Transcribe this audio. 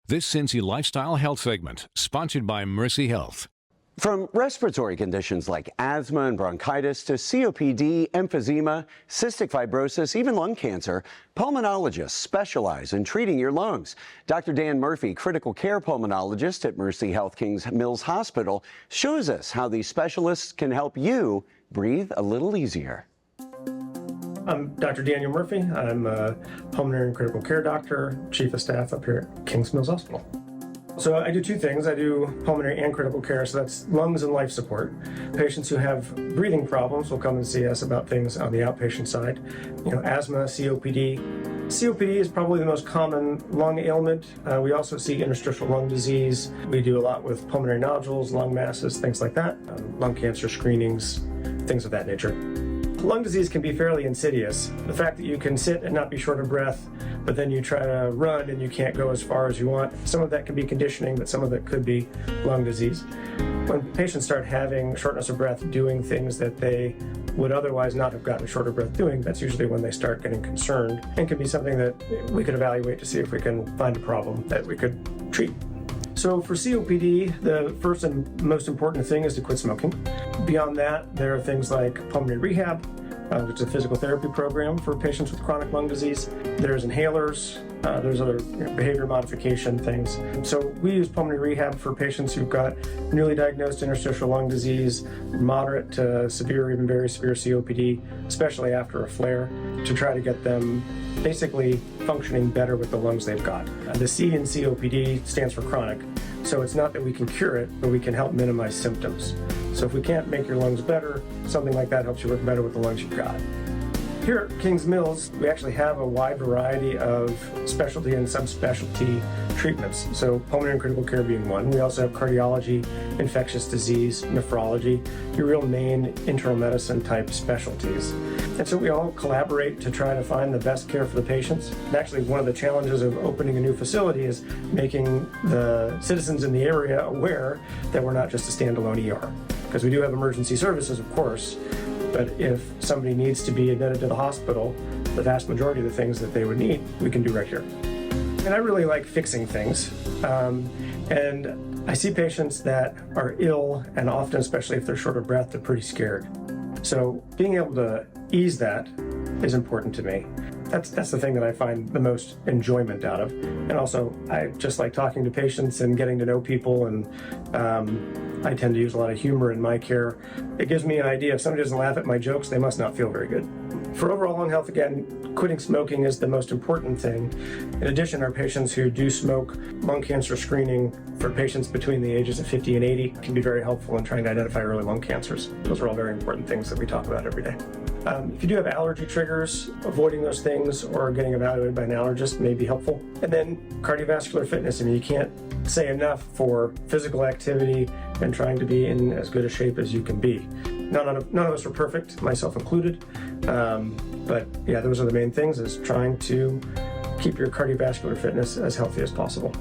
This Cincy Lifestyle Health segment, sponsored by Mercy Health. From respiratory conditions like asthma and bronchitis to COPD, emphysema, cystic fibrosis, even lung cancer, pulmonologists specialize in treating your lungs. Dr. Dan Murphy, critical care pulmonologist at Mercy Health Kings Mills Hospital, shows us how these specialists can help you breathe a little easier. I'm Dr. Daniel Murphy. I'm a pulmonary and critical care doctor, chief of staff up here at Kings Mills Hospital. So I do two things. I do pulmonary and critical care, so that's lungs and life support. Patients who have breathing problems will come and see us about things on the outpatient side. Asthma, COPD. COPD is probably the most common lung ailment. We also see interstitial lung disease. We do a lot with pulmonary nodules, lung masses, things like that, lung cancer screenings, things of that nature. Lung disease can be fairly insidious. The fact that you can sit and not be short of breath, but then you try to run and you can't go as far as you want. Some of that can be conditioning, but some of it could be lung disease. When patients start having shortness of breath doing things that they would otherwise not have gotten short of breath doing, that's usually when they start getting concerned, and can be something that we could evaluate to see if we can find a problem that we could treat. So for COPD, the first and most important thing is to quit smoking. Beyond that, there are things like pulmonary rehab, which is a physical therapy program for patients with chronic lung disease. There's inhalers, there's other behavior modification things. So we use pulmonary rehab for patients who've got newly diagnosed interstitial lung disease, moderate to severe, even very severe COPD, especially after a flare, to try to get them basically functioning better with the lungs they've got. The C in COPD stands for chronic, so it's not that we can cure it, but we can help minimize symptoms. So if we can't make your lungs better, something like that helps you work better with the lungs you've got. Here at Kings Mills, we actually have a wide variety of specialty and subspecialty treatments. So pulmonary and critical care being one. We also have cardiology, infectious disease, nephrology, your real main internal medicine type specialties. And so we all collaborate to try to find the best care for the patients. And actually, one of the challenges of opening a new facility is making the citizens in the area aware that we're not just a standalone ER. Because we do have emergency services, of course, but if somebody needs to be admitted to the hospital, the vast majority of the things that they would need, we can do right here. And I really like fixing things. And I see patients that are ill, and often, especially if they're short of breath, they're pretty scared. So being able to ease that is important to me. That's the thing that I find the most enjoyment out of. And also, I just like talking to patients and getting to know people, and I tend to use a lot of humor in my care. It gives me an idea. If somebody doesn't laugh at my jokes, they must not feel very good. For overall lung health, again, quitting smoking is the most important thing. In addition, our patients who do smoke, lung cancer screening for patients between the ages of 50 and 80 can be very helpful in trying to identify early lung cancers. Those are all very important things that we talk about every day. If you do have allergy triggers, avoiding those things or getting evaluated by an allergist may be helpful. And then cardiovascular fitness. I mean, you can't say enough for physical activity and trying to be in as good a shape as you can be. None of us are perfect, myself included. But yeah, those are the main things, is trying to keep your cardiovascular fitness as healthy as possible.